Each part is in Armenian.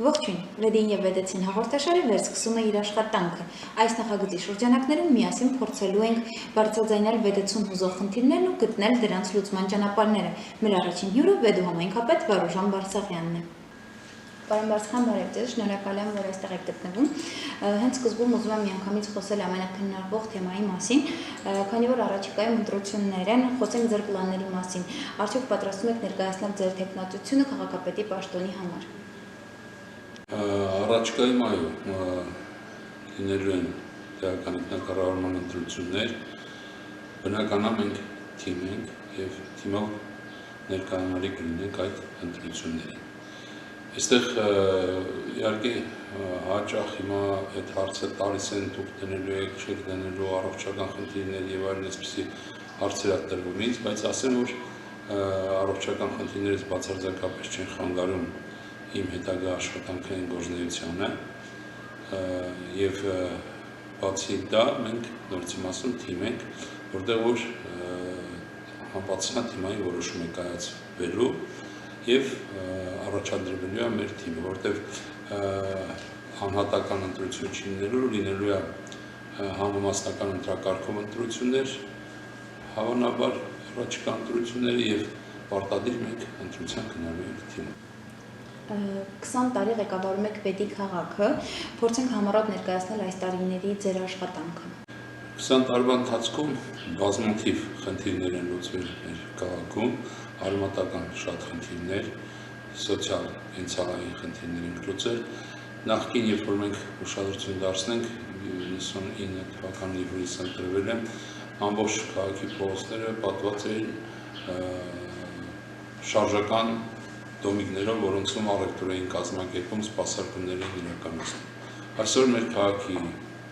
Ողջույն, Ռեդին և Վեդեցին հաղորդաշարի վերսկսում է իր աշխատանքը։ Այս նախագծի շրջանակներում միասին փորձելու ենք բարձրաձայնել Վեդեցուն հուզող խնդիրներն ու գտնել դրանց լուծման ճանապարհները։ Մեր առաջին հյուրը Վեդու համայնքապետ Վարուժան Բարսեղյանն է։ Պարոն Բարսեղյան, բարև ձեզ, շնորհակալ եմ, որ այստեղ եք գտնվում։ Հենց սկզբում ուզում եմ միանգամից խոսել ամենաքննարկվող թեմայի մասին, քանի որ առաջիկայում ընտրություններ են, խոսենք ձեր պլանների մասին։ Արդյոք պատրաստվում եք ներկայացնել ձեր թեկնածությունը քաղաքապետի պաշտոնի համար։ Առաջիկայում այո, լինելու են տեղական ինքնակառավարման ընտրություններ, բնական է մենք թիմ ենք և թիմով ներկայանալի կլինենք այդ ընտրություններին։ Այստեղ իհարկե հաճախ հիմա այդ հարցը տալիս են դուք դնելու եք, չեք դնելու, առողջական խնդիրներ եւ այլն այսպիսի հարցեր տրվում ինձ, բայց ասեմ, որ առողջական խնդիրներից բացարձակապես չեն խանգարում իմ հետագա աշխատանքային գործունեությանը եւ բացի դա մենք նորից եմ ասում թիմ ենք, որտեղ որ համապատասխան թիմային որոշում է կայացվելու եւ առաջադրվելու է մեր թիմը, որտեղ անհատական ընտրություն լինելու է համամասնական ընտրակարգով ընտրություններ, հավանաբար առաջիկա ընտրությունները եւ պարտադիր մենք ընտրության գնալու ենք թիմը։ 20 տարի ղեկավարում եք Վեդի քաղաքը, փորձենք համառոտ ներկայացնել այս տարիների ձեր աշխատանքը։ 20 տարվա ընթացքում բազմաթիվ խնդիրներ են լուծվել մեր քաղաքում, արմատական շատ խնդիրներ, սոցիալ կենցաղային խնդիրներ ենք լուծել։ Նախկին, երբ որ մենք ուշադրություն դարձնենք 99 թվականի հուլիսին ընտրվել են, ամբողջ քաղաքի փողոցները պատված էին շարժական դոմիկներով, որոնցում առևտուր էին կազմակերպում, սպասարկումներ էին իրականացնում։ Այսօր մեր քաղաքի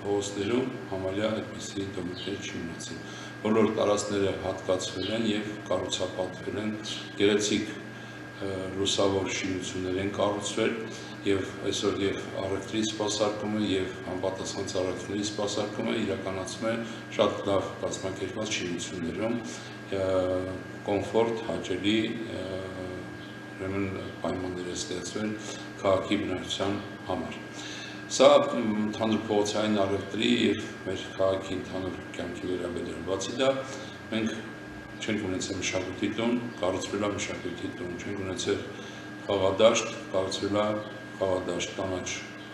փողոցներում համարյա այդպիսի դոմիկներ չի մնացել։ Բոլոր տարածքները հատկացվել են եւ կառուցապատվել են, գեղեցիկ լուսավոր շինություններ են կառուցվել եւ այսօր եւ առևտրի սպասարկումը եւ համապատասխան ծառայությունների սպասարկումը իրականացվում է շատ լավ կազմակերպված շինություններում, կոմֆորտ, հաճելի պայմաններ է ստեղծվել քաղաքի բնակչության համար։ Սա ընդհանուր փողոցային առևտրի եւ մեր քաղաքի ընդհանուր կյանքի վերաբերյալ։ Բացի դա, մենք չենք ունեցել մշակույթի տուն, կառուցվել է մշակույթի տուն, չենք ունեցել խաղադաշտ, կառուցվել է խաղադաշտ, կանաչ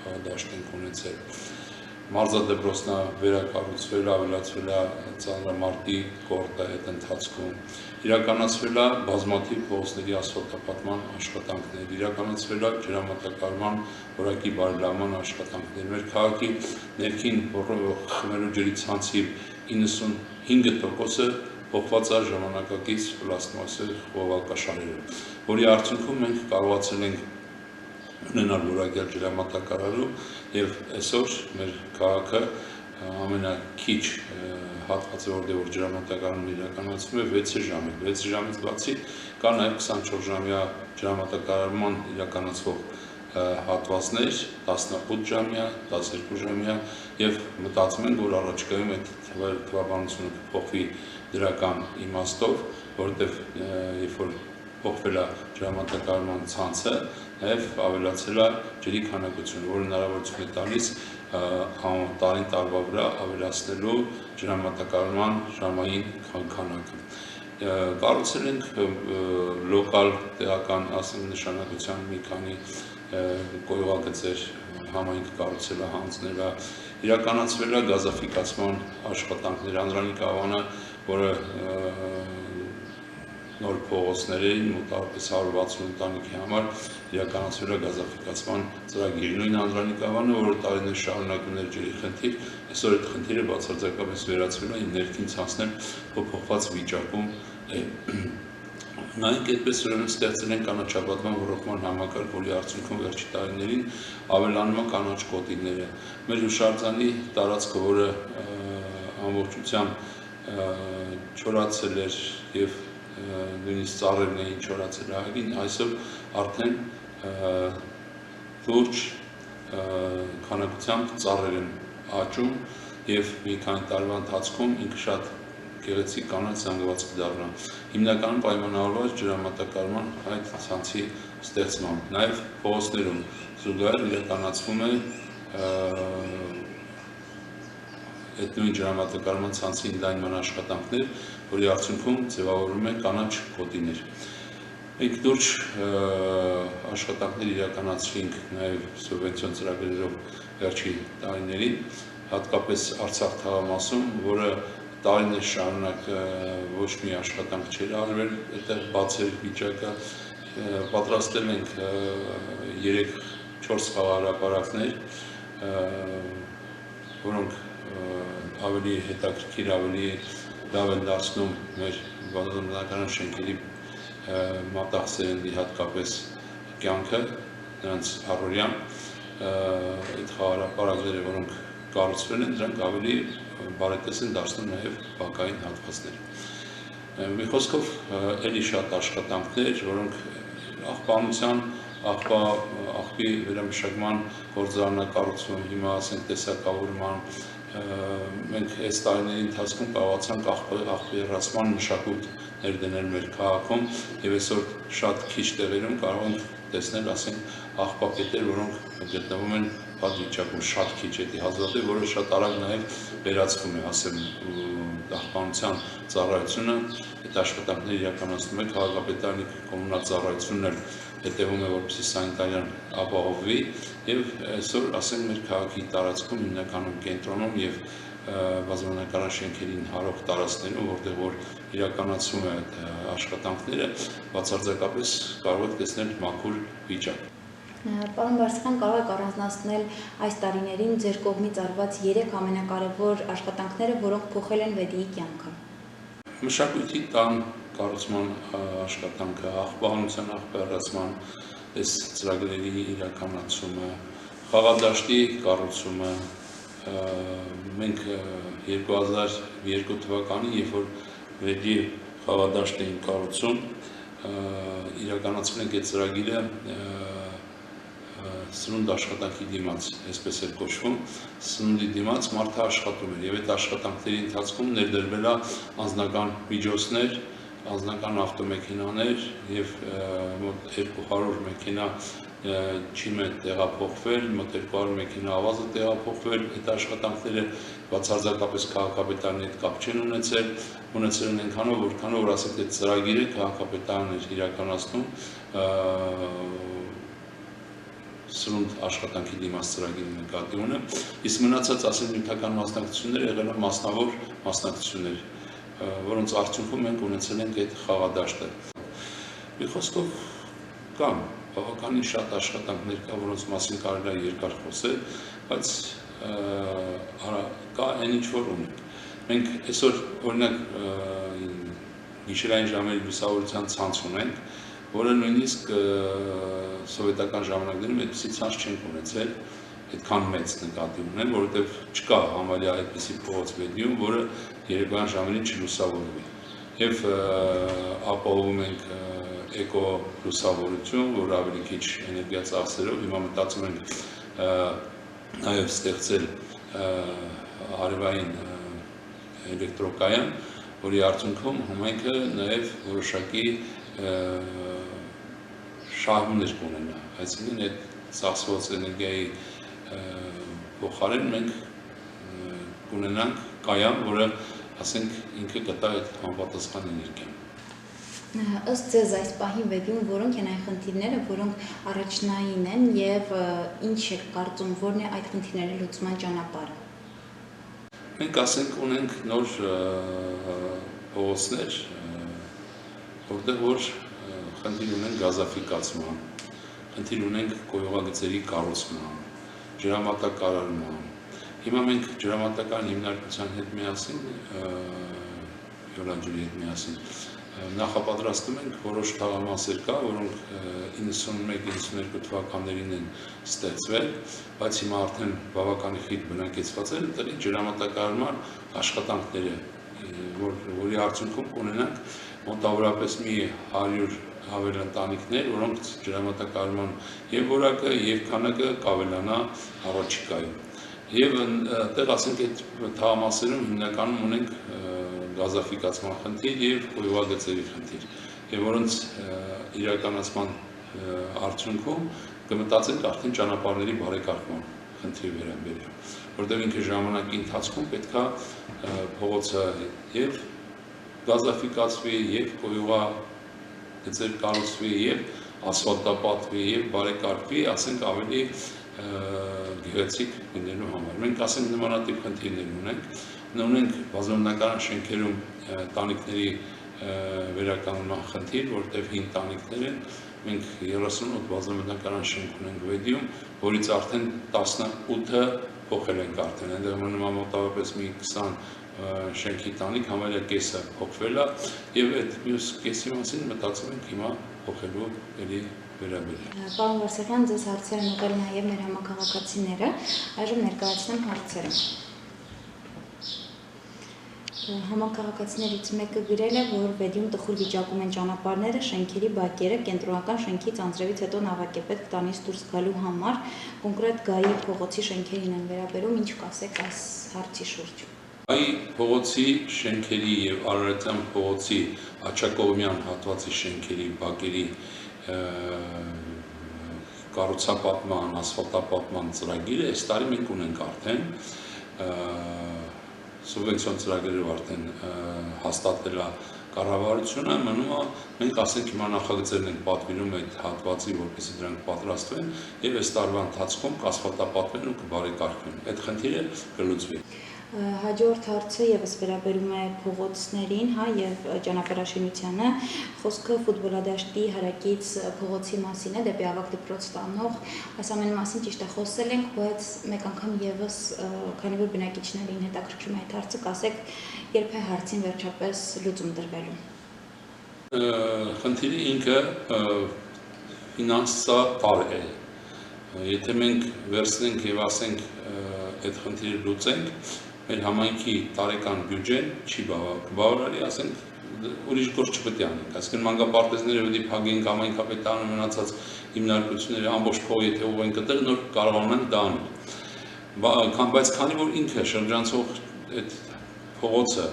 խաղադաշտ ենք ունեցել։ Մարզադպրոցնա վերակառուցվել, ավելացվել է ծանրամարտի կորտը այդ ընթացքում։ Իրականացվել է բազմաթիվ փողոցների ասֆալտապատման աշխատանքներ, իրականացվել է ջրամատակարարման որակի բարելավման աշխատանքներ։ Մեր քաղաքի ներքին խմելու ջրի ցանցի 95%-ը փոխված է ժամանակակից պլաստմասե խողովակաշարերով, որի արդյունքում մենք կարողացել ենք ունենալ որակյալ ջրամատակարարում եւ այսօր մեր քաղաքը ամենաքիչ հատվածը, որտեղ ջրամատակարարումն իրականացվում է 6 ժամ է, 6 ժամից բացի կա նաեւ 24-ժամյա ջրամատակարարման իրականացվող հատվածներ, 18 ժամյա, 12 ժամյա եւ մտածում ենք, որ առաջիկայում այդ թվաբանությունը կփոխվի դրական իմաստով, որտեղ երբ որ փոխվել է ջրամատակարարման ցանցը, նաև ավելացել է ջրի քանակությունը, որը հնարավորություն է տալիս տարին տարվա վրա ավելացնելու ջրամատակարարման ժամային քանակը։ Կառուցել ենք լոկալ տեղական նշանակության մի քանի կոյուղագծեր, համայնք կառուցել է, հանձնել է, իրականացվել է գազաֆիկացման աշխատանքներ, Անդրանիկ Ավանը, որը նոր փողոցներին մոտավորապես 160 ընտանիքի համար իրականացվել է գազաֆիկացման ծրագիր։ Նույն Անդրանիկ Ավանը, որը տարիներ շարունակ ուներ ջրի խնդիր, այսօր այդ խնդիրը բացարձակապես վերացվել է, ներքին ցանցն փոփոխված վիճակում է։ Նայենք այդպես ուրեմն ստեղծել են կանաչապատման ռոռոկման համակարգ, որի արդյունքում վերջի տարիներին ավելանում է կանաչ կոտիները։ Մեր հուշարձանի տարածքը, որը ամբողջությամբ չորացել էր եւ նույնիսկ ծառերն էին չորացել այգին, այսօր արդեն լուրջ քանակությամբ ծառեր են աճում եւ մի քանի տարվա ընթացքում ինքը շատ գեղեցիկ կանաչ զանգվածք դառնա։ Հիմնականում պայմանավորված ջրամատակարարման այդ ցանցի ստեղծմամբ։ Նաև փողոցներում զուգահեռ իրականացվում է այդ նույն ջրամատակարարման ցանցի ընդլայնման աշխատանքներ, որի արդյունքում ձևավորվում է կանաչ գոտիներ։ Մենք լուրջ աշխատանքներ իրականացրինք նաև սուբվենցիոն ծրագրերով վերջի տարիներին, հատկապես Արցախ թաղամասում, որը տարիներ շարունակ ոչ մի աշխատանք չէր արվել, այդտեղ բացեր վիճակը, պատրաստել ենք 3-4 խաղահրապարակներ, որոնք ավելի հետաքրքիր, ավելի լավ են դարձնում մեր բանալիական շենքերի մատաղ-սերնդի հատկապես կյանքը, նրանց առօրյան, այդ խաղահրապարակները, որոնք կառուցվել են, դրանք ավելի բարետես են դարձնում նաև բակային հատվածներ։ Մի խոսքով էլի շատ աշխատանքներ, որոնք աղբանության, աղբի վերամշակման գործառնակառուցում, հիմա ասենք տեսակավորման, մենք այս տարիների ընթացքում կարողացանք աղբերացման մշակույթ ներդնել մեր քաղաքում եւ այսօր շատ քիչ տեղերում կարող ենք տեսնել, ասենք, աղբակետեր, որոնք գտնվում են բաց վիճակում, շատ քիչ էդի հազվադեպ, որը շատ արագ նաև վերացվում է, ասեմ, աղբանության ծառայությունը, այդ աշխատանքները իրականացնում է քաղաքապետարանի կոմունալ ծառայությունն էլ հետևում է, որպեսզի սանիտարիան ապահովվի եւ այսօր, ասենք, մեր քաղաքի տարածքում հիմնականում կենտրոնում եւ բազմանկարան շենքերին հարող տարածքներում, որտեղ որ իրականացվում է այդ աշխատանքները, բացարձակապես կարող եք տեսնել մաքուր վիճակ։ Պարոն Բարսեղյան, կարող եք առանձնացնել այս տարիներին ձեր կողմից արված 3 ամենակարևոր աշխատանքները, որոնք փոխել են ՎԴ-ի կյանքը։ Մշակույթի տան կառուցման աշխատանքը, աղբահանության աղբերացման այս ծրագրերի իրականացումը, խաղադաշտի կառուցումը, մենք 2002 թվականին, երբ որ ՎԴ-ի խաղադաշտն էին կառուցում, իրականացվել ենք այդ ծրագիրը սնունդ աշխատանքի դիմաց, այսպես էր կոչվում, սնունդի դիմաց մարդը աշխատում էր եւ այդ աշխատանքների ընթացքում ներդրվել է անձնական միջոցներ, անձնական ավտոմեքենաներ եւ մոտ 200 մեքենա չիմ է տեղափոխվել, մոտ 200 մեքենա ավազը տեղափոխվել, այդ աշխատանքները բացարձակապես քաղաքապետարանի հետ կապ չեն ունեցել են այնքանով, որքանով որ ասենք այդ ծրագիրը քաղաքապետարանն էր իրականացնում սնունդ աշխատանքի դիմաց ծրագիրը նկատի ունեմ, իսկ մնացած ասենք նյութական մասնակցությունները եղել են մասնավոր մասնակցություններ, որոնց արդյունքում մենք ունեցել ենք այդ խաղադաշտը։ Մի խոսքով կան բավականին շատ աշխատանքներ կա, որոնց մասին կարելի է երկար խոսել, բայց կա այն ինչ որ ունենք։ Մենք այսօր օրինակ գիշերային ժամերի լուսավորության ցանց ունենք, որը նույնիսկ սովետական ժամանակներում այդպիսի ցանց չենք ունեցել, այդքան մեծ նկատի ունեմ, որովհետև չկա համարյա այդպիսի փողոց ՎԴ-ում, որը երեկոյան ժամերին չլուսավորվի։ Եվ ապահովում ենք էկո լուսավորություն, որ ավելի քիչ էներգիա ծախսերով, հիմա մտածում ենք նաև ստեղծել արևային էլեկտրոկայան, որի արդյունքում համայնքը նաև որոշակի շահումներ կունենա, այսինքն այդ ծախսված էներգիայի փոխարեն մենք կունենանք կայան, որը, ասենք, ինքը կտա այդ համապատասխան էներգիան։ Ըստ ձեզ այս պահին ՎԴ-ում որոնք են այն խնդիրները, որոնք առաջնային են եւ ինչ եք կարծում, որն է այդ խնդիրների լուծման ճանապարհը։ Մենք ասենք ունենք նոր փողոցներ, որտեղ որ խնդիր ունենք գազաֆիկացման, խնդիր ունենք կոյուղագծերի կառուցման, ջրամատակարարման։ Հիմա մենք ջրամատական հիմնարկության հետ միասին, Յոլանջուրի հետ միասին նախապատրաստում ենք որոշ թաղամասեր կա, որոնք 91-92 թվականներին են ստեղծվել, բայց հիմա արդեն բավականին խիտ բնակեցված են, դրանք ջրամատակարարման աշխատանքները, որի արդյունքում կունենանք մոտավորապես մի 100 ավել ընտանիքներ, որոնք ջրամատակարարման եւ որակը եւ քանակը կավելանա առաջիկայում։ Եվ այդտեղ ասենք այդ թաղամասերում հիմնականում ունենք գազաֆիկացման խնդիր եւ կոյուղագծերի խնդիր, եւ որոնց իրականացման արդյունքում կմտածենք արդեն ճանապարհների բարեկարգման խնդրի վերաբերյալ, որտեղ ինքը ժամանակի ընթացքում պետք է փողոցը եւ գազաֆիկացվի եւ կոյուղագծեր կառուցվի եւ ասֆալտապատվի եւ բարեկարգվի, ասենք ավելի գեղեցիկ լինելու համար։ Մենք ասենք նմանատիպ խնդիրներ ունենք բազմամնակարան շենքերում տանիքների վերականգնման խնդիր, որտեղ հին տանիքներ են, մենք 38 բազմամնակարան շենք ունենք Վեդիում, որից արդեն 18-ը փոխել ենք արդեն, այնտեղ մնում է մոտավորապես մի 20 շենքի տանիք, համարյա կեսը փոխվել է եւ այդ մյուս կեսի մասին մտածում ենք հիմա փոխելու էլի վերաբերյալ։ Պարոն Վարսեղյան, ձեզ հարցեր են ուղղել նաև մեր համակարգացիները, այժմ ներկայացնեմ հարցերը։ Համակարգացիներից մեկը գրել է, որ Վեդիում տխուր վիճակում են ճանապարհները, շենքերի բակերը, կենտրոնական շենքից անձրևից հետո նավակեպետ տանից դուրս գալու համար, կոնկրետ Գայի փողոցի շենքերին են վերաբերում, ինչ կասեք այս հարցի շուրջ։ Գայի փողոցի շենքերի եւ Արարատյան փողոցի Աչակողմյան հատվածի շենքերի բակերի կառուցապատման, ասֆալտապատման ծրագիրը այս տարի մենք ունենք արդեն, սուբվենցիոն ծրագրերով արդեն հաստատել է կառավարությունը, մնում է մենք ասենք հիմա նախագծերն ենք պատվիրում այդ հատվածի, որպեսզի դրանք պատրաստվեն եւ այս տարվա ընթացքում կասֆալտապատվեն ու կբարեկարգվեն։ Այդ խնդիրը կլուծվի։ Հաջորդ հարցը եւս վերաբերում է փողոցներին, հա, եւ ճանապարհաշինությանը, խոսքը ֆուտբոլադաշտի հարակից փողոցի մասին է, դեպի ավագ դպրոց տանող, այս ամենի մասին ճիշտ է խոսել ենք, բայց մեկ անգամ եւս, քանի որ բնակիչներին հետաքրքրում է այդ հարցը, կասեք, երբ է հարցին վերջապես լուծում տրվելու։ Խնդիրը ինքը ֆինանսատար է։ Եթե մենք վերցնենք եւ ասենք այդ խնդիրը լուծենք, մեր համայնքի տարեկան բյուջեն չի բավարարի, ասենք ուրիշ գործ չպետք է անենք, այսինքն մանկապարտեզները պետք է փակենք, համայնքապետարանը մնացած հիմնարկությունները ամբողջ փող եթե ուղենք այդտեղ նոր կարողանանք դա անել։ Բայց քանի որ ինքը շրջանցող այդ փողոցը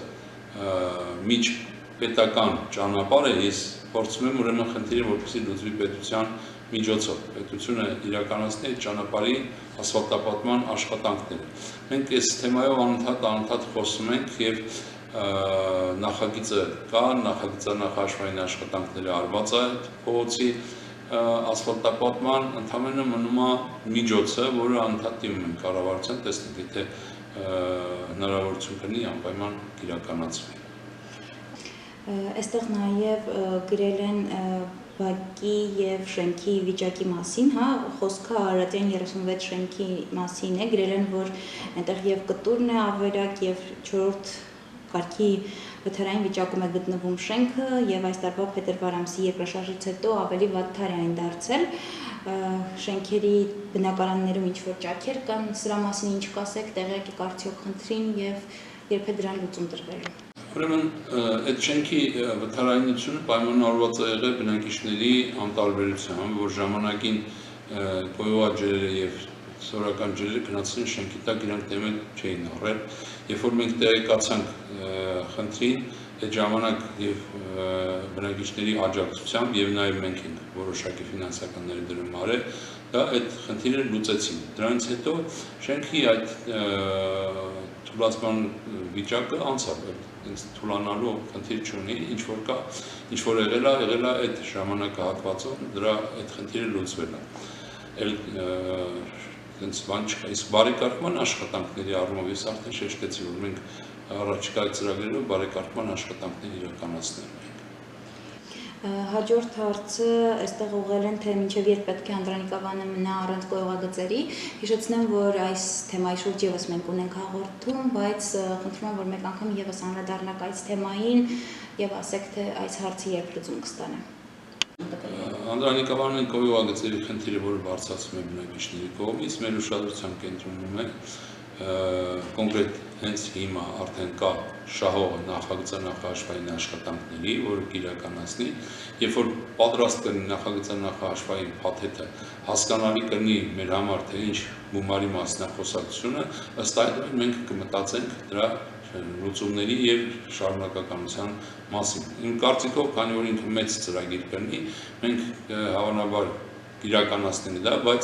միջպետական ճանապարհ է, ես փորձում եմ ուրեմն խնդիրը որպեսզի լուծվի պետության միջոցով, պետությունը իրականացնի այդ ճանապարհի ասֆալտապատման աշխատանքները։ Մենք այս թեմայով անընդհատ խոսում ենք եւ նախագիծը կա, նախագծանախաշվային աշխատանքները արված է այդ փողոցի ասֆալտապատման, ընդհանրապես մնում է միջոցը, որը անընդհատ դիմում ենք կառավարության, տեսնենք, եթե հնարավորություն կլինի անպայման իրականացվի։ Այստեղ նաև գրել են բակի եւ շենքի վիճակի մասին, հա, խոսքը Արարատյան 36 շենքի մասին է, գրել են, որ այնտեղ եւ կտուրն է ավերակ եւ 4-րդ կարգի վթարային վիճակում է գտնվում շենքը եւ այս տարվա փետրվար ամսի երկրաշարժից հետո ավելի վատ թար է այն դարձել, շենքերի բնակարաններում ինչ որ ճաքեր կան, սրա մասին ինչ կասեք, տեղյակ եք արդյոք խնդրին եւ երբ է դրան լուծում տրվելու։ Ուրեմն այդ շենքի վթարայնությունը պայմանավորված է եղել բնակիչների անտարբերությամբ, որ ժամանակին կոյուղաջրերը եւ սորական ջրերը գնացին շենքի տակ, իրանք դեմել չէին առել, երբ որ մենք տեղեկացանք խնդրին, այդ ժամանակ եւ բնակիչների աջակցությամբ եւ նաեւ մենք ենք որոշակի ֆինանսական ներդրում արել, դա այդ խնդիրը լուծեցին։ Դրանից հետո շենքի այդ թուլացման վիճակը անցավ, ինձ թուլանալու խնդիր չունի, ինչ որ կա, ինչ որ եղել է այդ ժամանակահատվածում, դրա այդ խնդիրը լուծվել է։ Այլ բան չկա, իսկ բարեկարգման աշխատանքների առումով ես արդեն շեշտեցի, որ մենք առաջիկա ծրագրերով բարեկարգման աշխատանքներ իրականացնելու ենք։ Հաջորդ հարցը այստեղ ուղղել են, թե մինչև երբ պետք է Անդրանիկավանը մնա առանց կոյուղագծերի։ Հիշեցնեմ, որ այս թեմայի շուրջ եւս մենք ունենք հաղորդում, բայց խնդրում եմ, որ մեկ անգամ եւս անդրադառնաք այս թեմային եւ ասեք, թե այս հարցը երբ լուծում կստանա։ Անդրանիկավանի կոյուղագծերի խնդիրը, որը բարձրացում է բնակիչների կողմից, մեր ուշադրության կենտրոնում է կոնկրետ հենց հիմա արդեն կա շահողը նախագծանախաշվային աշխատանքների, որը կիրականացնի, երբ որ պատրաստ կլինի նախագծանախաշվային փաթեթը, հասկանալի կլինի մեր համար, թե ինչ գումարի մասնախոսակցությունը, ըստ այդմ մենք կմտածենք դրա լուծումների եւ շարունակականության մասին։ Իմ կարծիքով, քանի որ ինքը մեծ ծրագիր կլինի, մենք հավանաբար իրականացնենք դա, բայց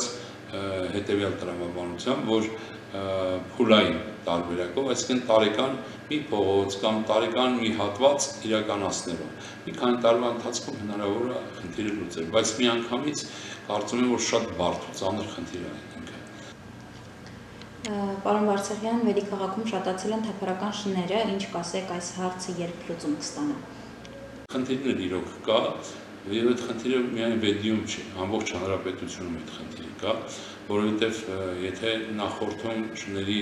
հետեւյալ տրամաբանությամբ, որ փուլային տարբերակով, այսինքն տարեկան մի փողոց կամ տարեկան մի հատված իրականացնելով։ Մի քանի տարվա ընթացքում հնարավոր է խնդիրը լուծել, բայց միանգամից կարծում եմ, որ շատ բարդ ու ծանր խնդիր է ինքը։ Պարոն Վարդցեղյան, Վեդի քաղաքում շատացել են թափառական շները, ինչ կասեք այս հարցը երբ լուծում կստանա։ Խնդիրներ իրոք կա, եւ այդ խնդիրը միայն Վեդիում չի, ամբողջ հանրապետությունում այդ խնդիրը կա, որովհետեւ եթե նախորդում շների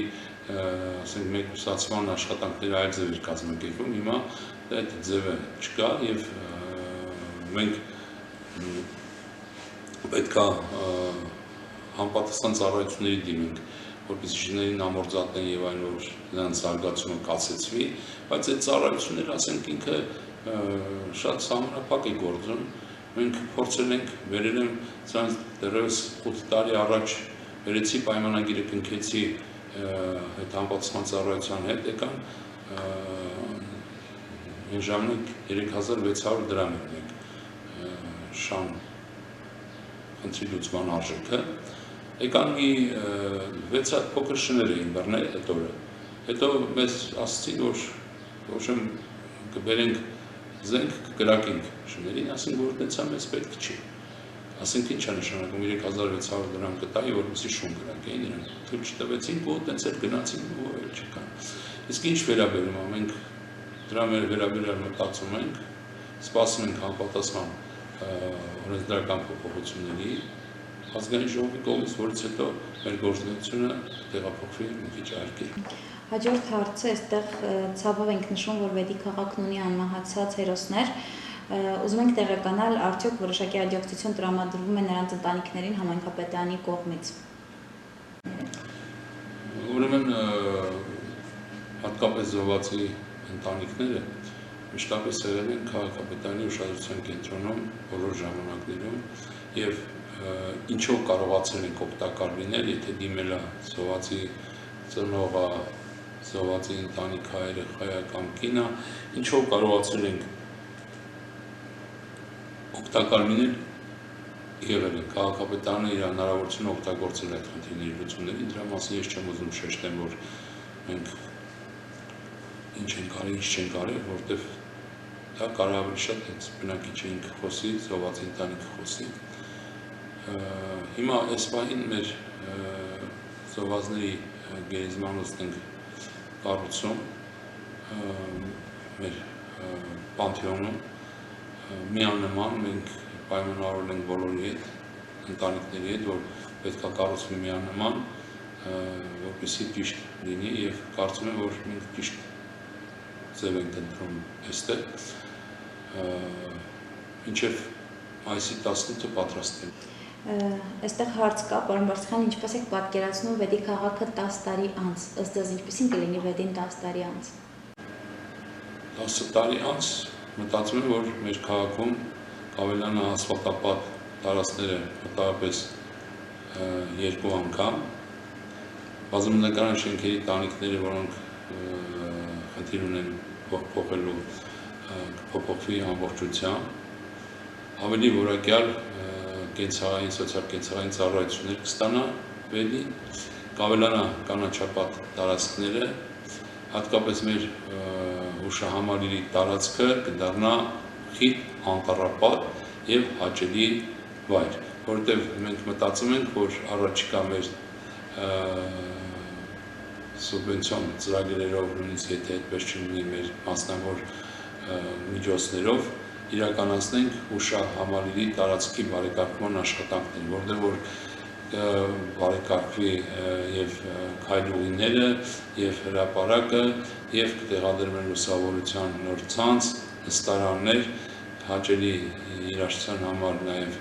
ասենք մեկուսացման աշխատանքները այլ ձև էր կազմակերպվում, հիմա այդ ձևը չկա եւ մենք պետք է համապատասխան ծառայությունների դիմենք, որպեսզի շներին ամորձատեն եւ այն որ նրանց զարգացումը կացեցվի, բայց այդ ծառայությունները ասենք ինքը շատ սահմանափակ է գործում։ Մենք փորձել ենք, վերել եմ ցանց դեռևս 8 տարի առաջ վերեցի պայմանագիրը կնքեցի այդ համապատասխան ծառայության հետ, եկան այն ժամանակ 3600 դրամ ենք շան խնդրի լուծման արժեքը, եկան մի 6 հատ փոքր շներ էին բռնել այդ օրը, հետո մեզ ասացին, որ կբերենք զենք կկրակենք շներին, ասենք որ դենցա մեզ պետք չի, ասենք ինչ է նշանակում 3600 դրամ կտայի, որպեսզի շուն կրակեին, նրանք թույլ չտվեցին, ու դենց էլ գնացին ու էլ չկան։ Իսկ ինչ վերաբերում է, մենք դրա մեր վերաբերյալ մտածում ենք, սպասում ենք համապատասխան օրենսդրական փոփոխությունների ազգային ժողովի կողմից, որից հետո մեր գործունեությունը տեղափոխվի մի քիչ արկի։ Հաջորդ հարցը, այստեղ ցավով ենք նշում, որ Վեդի քաղաքն ունի անմահացած հերոսներ, ուզում ենք տեղեկանալ, արդյոք որոշակի աջակցություն տրամադրվում է նրանց ընտանիքներին համայնքապետարանի կողմից։ Ուրեմն հատկապես զոհվածի ընտանիքները մշտապես եղել են քաղաքապետարանի ուշադրության կենտրոնում բոլոր ժամանակներում եւ ինչով կարողացել ենք օգտակար լինել, եթե դիմել է զոհվածի ծնողը, զոհվածի ընտանիք հայրը կամ կինը, ինչով կարողացել ենք օգտակար լինել, եղել է քաղաքապետարանը իր հնարավորությունը օգտագործել այդ խնդիրների լուծումներին, դրա մասին ես չեմ ուզում շեշտել, որ մենք ինչ ենք արել, ինչ չենք արել, որտեղ դա կարող ավելի շատ հենց բնակիչ էինք խոսի, զոհվածի ընտանիքը խոսի։ Հիմա այս պահին մեր զոհվածների գերեզմանոցն ենք կառուցում մեր պանթեոնում, միանման մենք պայմանավորել ենք բոլորի հետ, ընտանիքների հետ, որ պետք է կառուցվի միանման, որպեսզի ճիշտ լինի եւ կարծում եմ, որ մենք ճիշտ ձև ենք ընտրում այստեղ, մինչև մայիսի 18-ը պատրաստ ենք։ Այստեղ հարց կա, պարոն Վարդցեղյան, ինչպես եք պատկերացնում Վեդի քաղաքը 10 տարի անց, ըստ ձեզ ինչպիսին կլինի Վեդին 10 տարի անց։ 10 տարի անց մտածում եմ, որ մեր քաղաքում կավելանա ասֆալտապատ տարածքները մոտավորապես 2 անգամ, բազմնկարան շենքերի տանիքները, որոնք խնդիր ունեն փոխելու փոփոխվի ամբողջությամբ, ավելի որակյալ կենցաղային, սոցիալ-կենցաղային ծառայություններ կստանա Վեդին, կավելանա կանաչապատ տարածքները, հատկապես մեր հուշահամալիրի տարածքը կդառնա խիտ, անտառապատ եւ հաճելի վայր, որովհետեւ մենք մտածում ենք, որ առաջիկա մեր սուբվենցիոն ծրագրերով, նույնիսկ եթե այդպես չլինի մեր մասնավոր միջոցներով, իրականացնենք հուշահամալիրի տարածքի բարեկարգման աշխատանքներ, որտեղ որ բարեկարգվի եւ քայլուղիները, եւ հրապարակը, եւ կտեղադրվեն լուսավորության նոր ցանց, նստարաններ, հաճելի երաժշտության համար նաեւ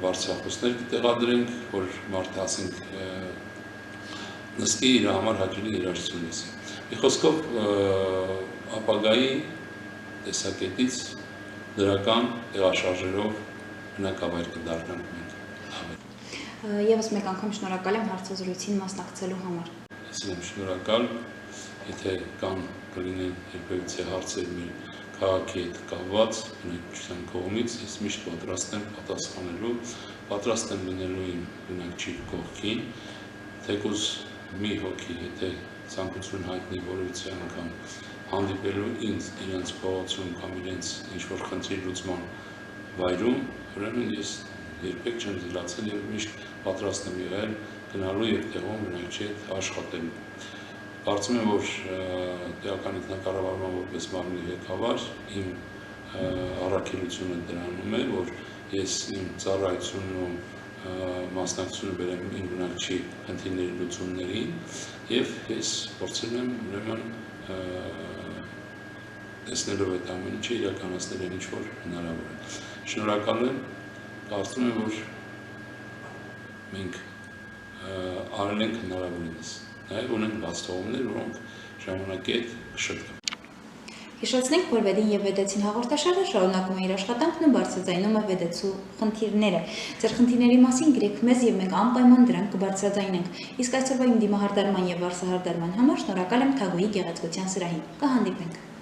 բարձրախոսներ կտեղադրենք, որ մարդը ասենք նստի իր համար հաճելի երաժշտություն լսի։ Մի խոսքով ապագայի տեսակետից դրական տեղաշարժերով բնակավայր կդառնանք մենք։ Եվս մեկ անգամ շնորհակալ եմ հարցազրույցին մասնակցելու համար։ Ես եմ շնորհակալ, եթե կան կլինեն երբևիցե հարցեր մեր քաղաքի հետ կապված բնակչության կողմից, ես միշտ պատրաստ եմ պատասխանելու, պատրաստ եմ լինելու իմ բնակչի կողքին, թեկուզ մի հոգի, եթե ցանկություն հայտնի որևիցե անգամ հանդիպելու ինձ իրենց փողոցում կամ իրենց ինչ-որ խնդրի լուծման վայրում, ուրեմն ես երբեք չեմ զլացել եւ միշտ պատրաստ եմ եղել գնալու եւ տեղում բնակչի հետ աշխատելու։ Կարծում եմ, որ տեղական ինքնակառավարման որպես մարմնի ղեկավար իմ առաքելությունը դրանում է, որ ես իմ ծառայությունն ու մասնակցությունը բերեմ իմ բնակչի խնդիրների լուծումներին եւ ես փորձել եմ ուրեմն տեսնելով այդ ամեն ինչը իրականացնել ինչ որ հնարավոր է։ Շնորհակալ եմ, կարծում եմ, որ մենք արել ենք հնարավորինս։ Նաև ունենք բաց թողումներ, որոնք ժամանակի հետ կշտկեն։ Հիշեցնենք, որ Վեդին եւ Վեդեցին հաղորդաշարը շարունակում է իր աշխատանքն ու բարձրաձայնում է Վեդեցու խնդիրները։ Ձեր խնդիրների մասին գրեք մեզ եւ մենք անպայման դրանք կբարձրաձայնենք։ Իսկ այսօրվա իմ դիմահարդարման եւ վարսահարդարման համար շնորհակալ եմ Թագուհի գեղեցկության սրահին։ Կհանդիպենք։